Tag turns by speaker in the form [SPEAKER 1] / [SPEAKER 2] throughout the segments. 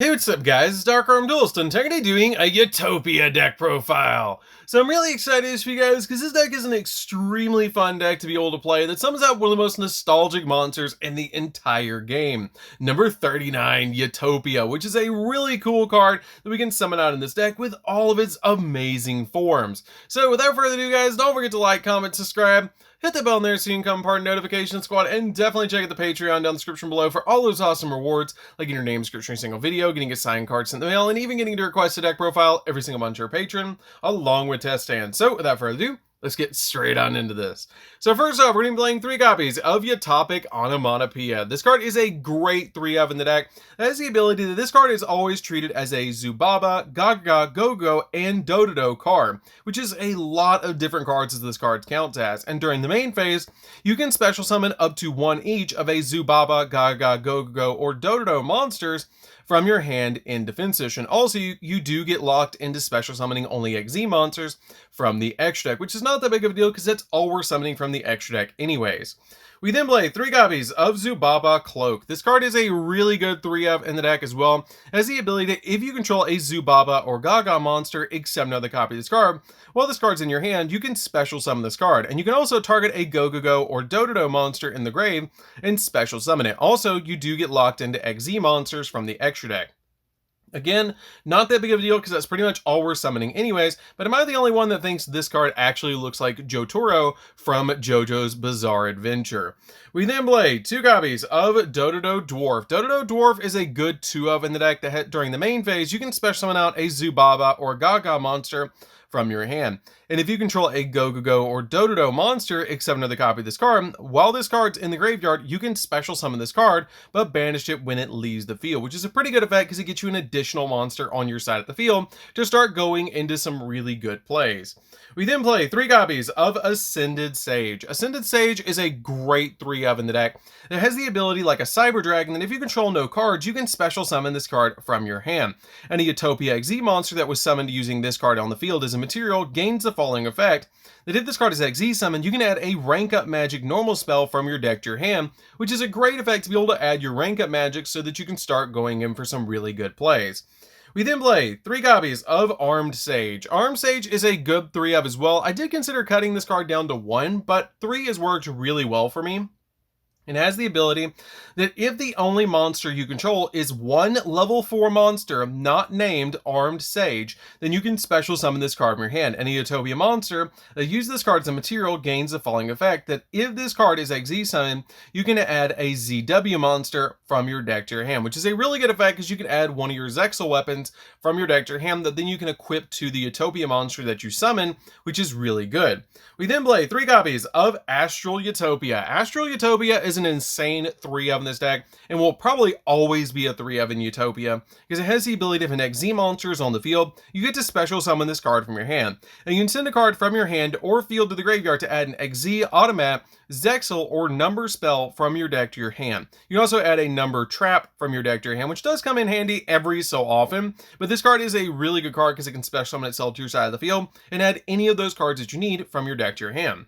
[SPEAKER 1] Hey, what's up guys, it's DarkArmedDuelist and today doing a Utopia deck profile. So I'm really excited for you guys because this deck is an extremely fun deck to be able to play that sums up one of the most nostalgic monsters in the entire game. Number 39, Utopia, which is a really cool card that we can summon out in this deck with all of its amazing forms. So without further ado guys, don't forget to like, comment, subscribe, hit the bell in there so you can become part of Notification Squad, and definitely check out the Patreon down in the description below for all those awesome rewards, like getting your name description in a single video, getting a signed card sent in the mail, and even getting to request a deck profile every single month to your patron, along with test stands. So without further ado, let's get straight on into this. So first off, we're going to be playing 3 copies of Utopic Onomatopoeia. This card is a great 3-of in the deck. It has the ability that this card is always treated as a Zubaba, Gaga, Go-Go, and Dodo card, which is a lot of different cards as this card counts as. And during the main phase, you can special summon up to 1 each of a Zubaba, Gaga, Go-Go, or Dodo monsters from your hand in defense position. Also, you do get locked into special summoning only XZ monsters from the extra deck, which is not that big of a deal because that's all we're summoning from the extra deck anyways. We then play 3 copies of Zubaba Cloak. This card is a really good 3-of in the deck as well. It has the ability to, if you control a Zubaba or Gaga monster, except another copy of this card, while this card's in your hand, you can special summon this card. And you can also target a Go-Go or Dodo monster in the grave and special summon it. Also, you do get locked into XZ monsters from the extra deck. Again, not that big of a deal because that's pretty much all we're summoning anyways, but am I the only one that thinks this card actually looks like Jotaro from JoJo's Bizarre Adventure? We then play 2 copies of Dodo Dwarf. Dodo Dwarf is a good 2-of in the deck that during the main phase, you can special summon out a Zubaba or Gaga monster from your hand. And if you control a Go-Go or Dodo monster, except another copy of this card, while this card's in the graveyard, you can special summon this card, but banish it when it leaves the field, which is a pretty good effect because it gets you an additional monster on your side of the field to start going into some really good plays. We then play 3 copies of Ascended Sage. Ascended Sage is a great 3-of in the deck. It has the ability like a Cyber Dragon that if you control no cards, you can special summon this card from your hand. And a Utopia XZ monster that was summoned using this card on the field as a material gains the following effect: that if this card is XZ summoned, you can add a rank up magic normal spell from your deck to your hand, which is a great effect to be able to add your rank up magic so that you can start going in for some really good plays. We then play 3 copies of Armed Sage. Armed Sage is a good 3-of as well. I did consider cutting this card down to 1, but 3 has worked really well for me. It has the ability that if the only monster you control is one level 4 monster not named Armed Sage, then you can special summon this card from your hand. Any Utopia monster that uses this card as a material gains the following effect: that if this card is XZ summoned, you can add a ZW monster from your deck to your hand, which is a really good effect because you can add one of your Zexal weapons from your deck to your hand that then you can equip to the Utopia monster that you summon, which is really good. We then play 3 copies of Astral Utopia. Astral Utopia is an insane 3-of in this deck and will probably always be a 3-of in Utopia because it has the ability if an XZ monster is on the field, you get to special summon this card from your hand. And you can send a card from your hand or field to the graveyard to add an XZ, Automat, Zexal, or number spell from your deck to your hand. You can also add a number trap from your deck to your hand, which does come in handy every so often, but this card is a really good card because it can special summon itself to your side of the field and add any of those cards that you need from your deck to your hand.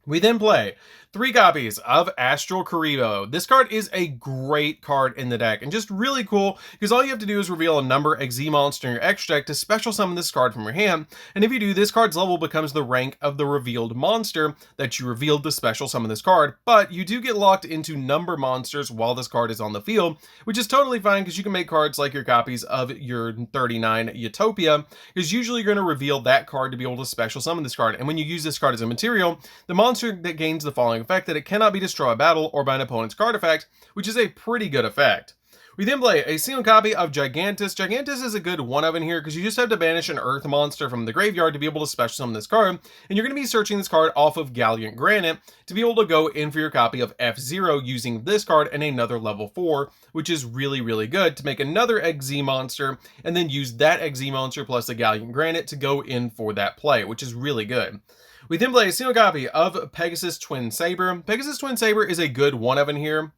[SPEAKER 1] We then play 3 copies of Astral Karibo. This card is a great card in the deck and just really cool because all you have to do is reveal a number XZ monster in your extra deck to special summon this card from your hand, and if you do, this card's level becomes the rank of the revealed monster that you revealed to special summon this card, but you do get locked into number monsters while this card is on the field, which is totally fine because you can make cards like your copies of your 39 Utopia, because usually you're going to reveal that card to be able to special summon this card, and when you use this card as a material, the monster that gains the following effect: that it cannot be destroyed by battle or by an opponent's card effect, which is a pretty good effect. We then play a single copy of Gigantus. Gigantus is a good 1-of in here because you just have to banish an earth monster from the graveyard to be able to special summon this card, and you're going to be searching this card off of Gallant Granite to be able to go in for your copy of F-Zero using this card and another level 4, which is really good to make another XZ monster and then use that XZ monster plus the Gallant Granite to go in for that play, which is really good. We then play a single copy of Pegasus Twin Saber. Pegasus Twin Saber is a good 1-of in here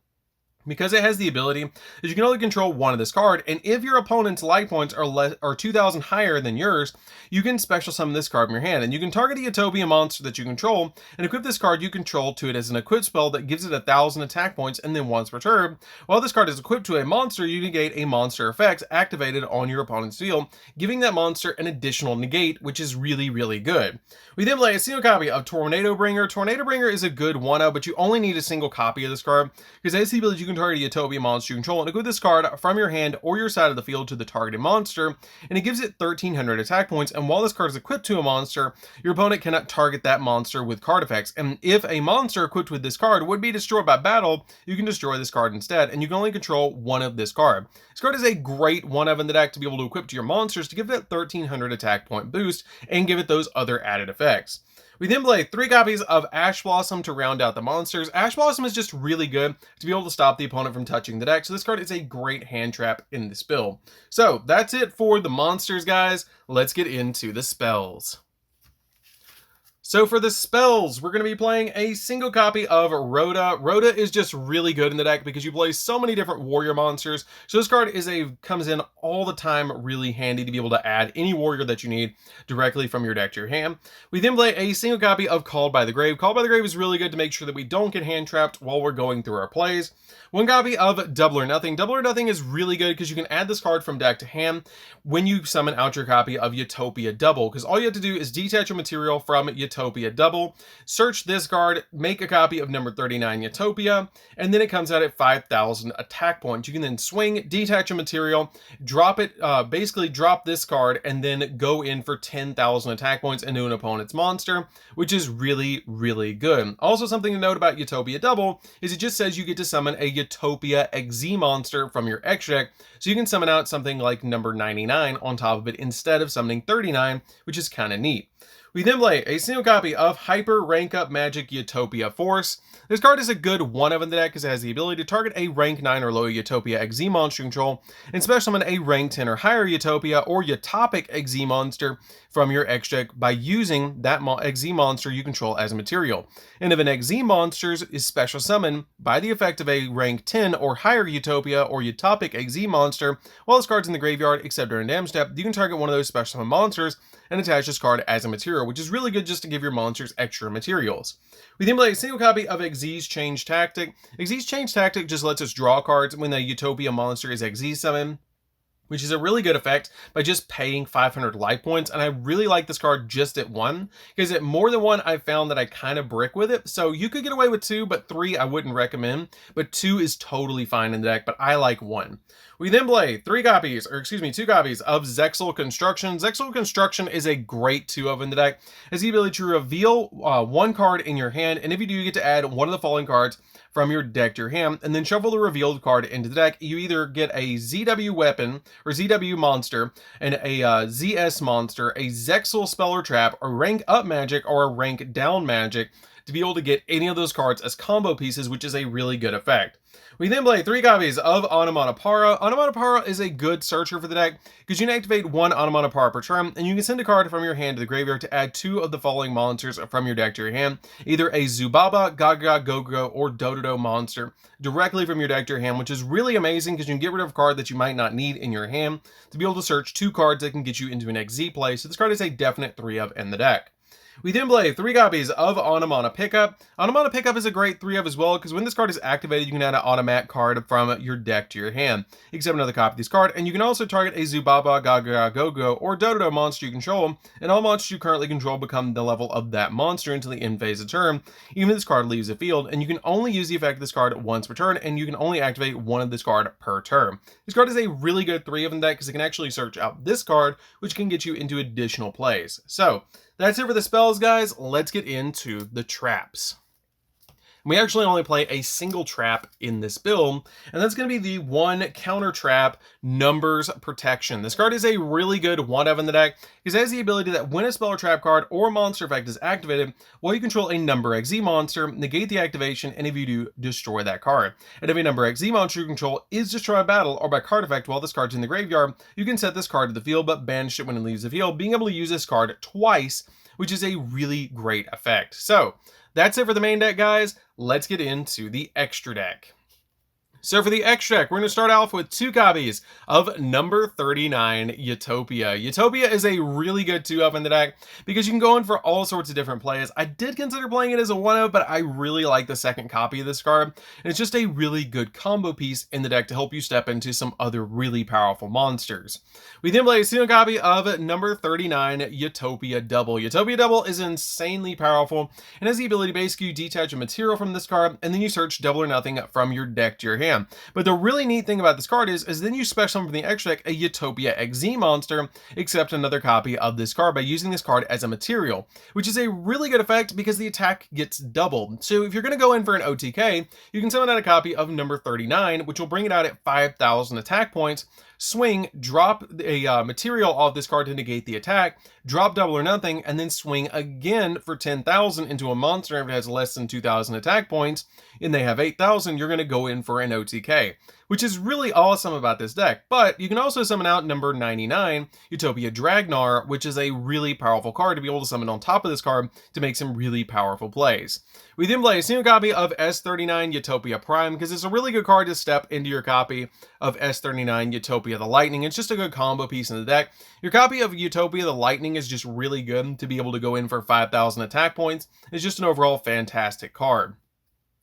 [SPEAKER 1] because it has the ability that you can only control one of this card, and if your opponent's life points are 2,000 higher than yours, you can special summon this card from your hand, and you can target a Utopia monster that you control and equip this card you control to it as an equip spell that gives it 1,000 attack points, and then once per turn, while this card is equipped to a monster, you negate a monster effect activated on your opponent's field, giving that monster an additional negate, which is really, really good. We then play a single copy of Tornado Bringer. Tornado Bringer is a good 1-0, but you only need a single copy of this card, because as the ability you can target a Utopia monster you control and equip this card from your hand or your side of the field to the targeted monster, and it gives it 1,300 attack points, and while this card is equipped to a monster, your opponent cannot target that monster with card effects, and if a monster equipped with this card would be destroyed by battle, you can destroy this card instead, and you can only control one of this card. This card is a great 1-of in the deck to be able to equip to your monsters to give that 1,300 attack point boost and give it those other added effects. We then play 3 copies of Ash Blossom to round out the monsters. Ash Blossom is just really good to be able to stop the opponent from touching the deck, so this card is a great hand trap in this build. So that's it for the monsters, guys. Let's get into the spells. So for the spells, we're going to be playing a single copy of Rhoda. Rhoda is just really good in the deck because you play so many different warrior monsters. So this card comes in all the time really handy to be able to add any warrior that you need directly from your deck to your hand. We then play a single copy of Called by the Grave. Called by the Grave is really good to make sure that we don't get hand trapped while we're going through our plays. 1 copy of Double or Nothing. Double or Nothing is really good because you can add this card from deck to hand when you summon out your copy of Utopia Double, because all you have to do is detach a material from Utopia Double, search this card, make a copy of number 39 Utopia, and then it comes out at 5,000 attack points. You can then swing, detach a material, drop it, basically drop this card, and then go in for 10,000 attack points into an opponent's monster, which is really, really good. Also, something to note about Utopia Double is it just says you get to summon a Utopia XZ monster from your X deck, so you can summon out something like number 99 on top of it instead of summoning 39, which is kind of neat. We then play a single copy of Hyper Rank Up Magic Utopia Force. This card is a good 1-of in the deck because it has the ability to target a rank 9 or lower Utopia XZ monster control and special summon a rank 10 or higher Utopia or Utopic XZ monster from your X deck by using that XZ monster you control as a material. And if an XZ monster is special summoned by the effect of a rank 10 or higher Utopia or Utopic XZ monster while this card's in the graveyard except during damage step, you can target one of those special summon monsters and attach this card as a material, which is really good just to give your monsters extra materials. We then play a single copy of Xyz's Change Tactic. Xyz's Change Tactic just lets us draw cards when the Utopia monster is Xyz summoned, which is a really good effect by just paying 500 life points, and I really like this card just at 1, because at more than 1 I've found that I kind of brick with it, so you could get away with 2, but 3 I wouldn't recommend, but 2 is totally fine in the deck, but I like 1. We then play 2 copies of Zexal Construction. Zexal Construction is a great 2-of in the deck. It has the ability to reveal 1 card in your hand, and if you do, you get to add one of the following cards from your deck to your hand, and then shuffle the revealed card into the deck. You either get a ZW weapon, or ZW monster, and a ZS monster, a Zexal spell or trap, a rank up magic, or a rank down magic, to be able to get any of those cards as combo pieces, which is a really good effect. We then play 3 copies of Onomatopoeia. Onomatopoeia is a good searcher for the deck because you can activate 1 Onomatopoeia per turn, and you can send a card from your hand to the graveyard to add 2 of the following monsters from your deck to your hand, either a Zubaba, Gaga, Gogo, or Dodo monster directly from your deck to your hand, which is really amazing because you can get rid of a card that you might not need in your hand to be able to search 2 cards that can get you into an XZ play, so this card is a definite 3-of in the deck. We then play 3 copies of Onomata Pickup. Onomata Pickup is a great 3-of as well, because when this card is activated, you can add an automatic card from your deck to your hand, except another copy of this card, and you can also target a Zubaba, Gaga, Gogo, or Dodo monster you control, and all monsters you currently control become the level of that monster until the end phase of turn, even if this card leaves the field, and you can only use the effect of this card once per turn, and you can only activate 1 of this card per turn. This card is a really good 3-of in the deck, because it can actually search out this card, which can get you into additional plays. So, that's it for the spells, guys. Let's get into the traps. We actually only play a single trap in this build, and that's going to be the 1 counter trap, Numbers Protection. This card is a really good 1-of in the deck because it has the ability that when a spell or trap card or monster effect is activated, while you control a number XZ monster, negate the activation, and if you do, destroy that card. And if a number XZ monster you control is destroyed by battle or by card effect while this card's in the graveyard, you can set this card to the field but banish it when it leaves the field, being able to use this card twice, which is a really great effect. So, that's it for the main deck, guys. Let's get into the extra deck. So for the extra deck, we're going to start off with 2 copies of number 39, Utopia. Utopia is a really good 2-up in the deck because you can go in for all sorts of different plays. I did consider playing it as a 1-up, but I really like the second copy of this card. And it's just a really good combo piece in the deck to help you step into some other really powerful monsters. We then play a single copy of number 39, Utopia Double. Utopia Double is insanely powerful and has the ability to basically detach a material from this card, and then you search double or nothing from your deck to your hand. But the really neat thing about this card is then you special summon from the extra deck a Utopia XZ monster, except another copy of this card by using this card as a material, which is a really good effect because the attack gets doubled. So if you're going to go in for an OTK, you can summon out a copy of number 39, which will bring it out at 5,000 attack points, swing, drop a material off this card to negate the attack, drop double or nothing, and then swing again for 10,000 into a monster if it has less than 2,000 attack points, and they have 8,000, you're going to go in for an OTK, which is really awesome about this deck. But you can also summon out number 99, Utopia Dragnar, which is a really powerful card to be able to summon on top of this card to make some really powerful plays. We then play a single copy of S39 Utopia Prime because it's a really good card to step into your copy of S39 Utopia the Lightning. It's just a good combo piece in the deck. Your copy of Utopia the Lightning is just really good to be able to go in for 5,000 attack points. It's just an overall fantastic card.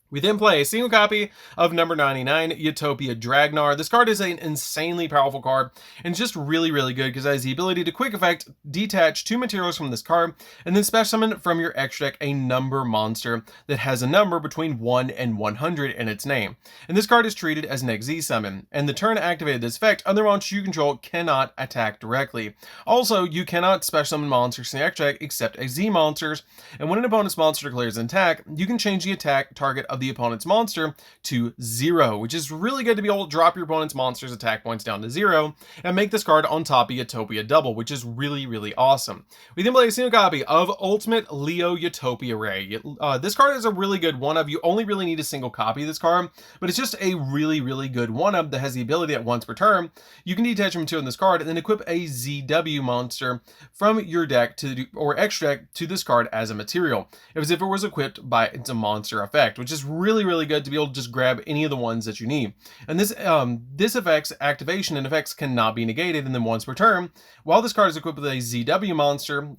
[SPEAKER 1] We then play a single copy of number 99, Utopia Dragnar. This card is an insanely powerful card and just really, really good because it has the ability to quick effect detach 2 materials from this card and then special summon from your extra deck a number monster that has a number between 1 and 100 in its name. And this card is treated as an XZ summon. And the turn activated this effect, other monsters you control cannot attack directly. Also, you cannot special summon monsters in the extra deck except XZ monsters. And when an opponent's monster declares an attack, you can change the attack target of the opponent's monster to 0, which is really good to be able to drop your opponent's monster's attack points down to 0 and make this card on top of Utopia Double, which is really, really awesome. We then play a single copy of Ultimate Leo Utopia Ray. This card is a really good one-of. You only really need a single copy of this card, but it's just a really, really good one-of that has the ability that once per turn, you can detach a material in this card and then equip a ZW monster from your deck or extra deck to this card as a material, as if it was equipped by its monster effect, which is really, really good to be able to just grab any of the ones that you need. And this effect's activation and effects cannot be negated, and then once per turn, while this card is equipped with a ZW monster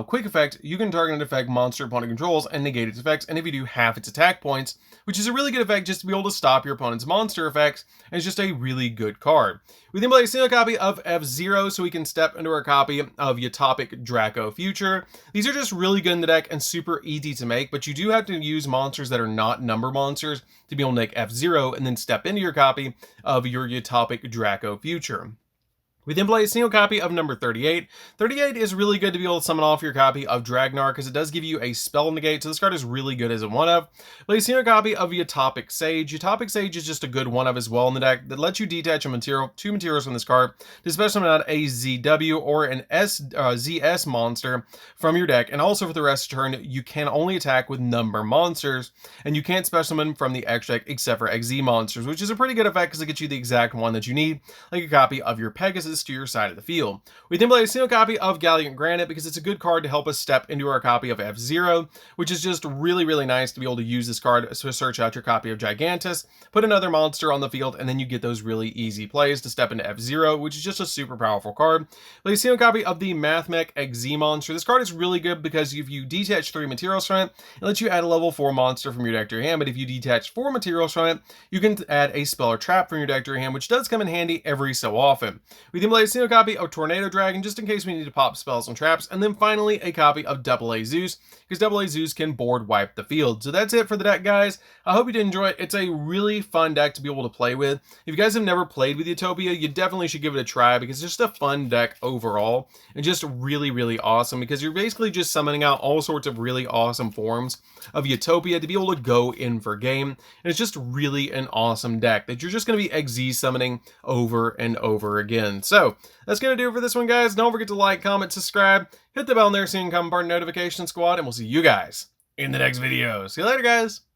[SPEAKER 1] quick effect, you can target an effect monster opponent controls and negate its effects, and if you do, half its attack points, which is a really good effect just to be able to stop your opponent's monster effects, and it's just a really good card. We then play a single copy of F-Zero so we can step into our copy of Utopic Draco Future. These are just really good in the deck and super easy to make, but you do have to use monsters that are not number monsters to be able to make F-Zero and then step into your copy of your Utopic Draco Future. We then play a single copy of number 38. 38 is really good to be able to summon off your copy of Dragnar because it does give you a spell negate, so this card is really good as a one-of. Play a single copy of Utopic Sage. Utopic Sage is just a good one-of as well in the deck that lets you detach a material, 2 materials from this card to special summon out a ZW or an ZS monster from your deck, and also for the rest of the turn, you can only attack with number monsters, and you can't special summon from the extra deck except for XZ monsters, which is a pretty good effect because it gets you the exact one that you need, like a copy of your Pegasus to your side of the field. We then play a single copy of Gallant Granite because it's a good card to help us step into our copy of F-Zero, which is just really, really nice to be able to use this card to search out your copy of Gigantus, put another monster on the field, and then you get those really easy plays to step into F-Zero, which is just a super powerful card. Play a single copy of the Mathmech XZ monster. This card is really good because if you detach 3 materials from it, it lets you add a level 4 monster from your deck to your hand, but if you detach 4 materials from it, you can add a spell or trap from your deck to your hand, which does come in handy every so often. We then play a single copy of Tornado Dragon just in case we need to pop spells and traps, and then finally a copy of AA Zeus because AA Zeus can board wipe the field. So that's it for the deck, guys. I hope you did enjoy it. It's a really fun deck to be able to play with. If you guys have never played with Utopia, you definitely should give it a try because it's just a fun deck overall and just really, really awesome because you're basically just summoning out all sorts of really awesome forms of Utopia to be able to go in for game, and it's just really an awesome deck that you're just going to be XZ summoning over and over again. So that's going to do it for this one, guys. Don't forget to like, comment, subscribe, hit the bell in there so you can become part of the notification squad, and we'll see you guys in the next video. See you later, guys.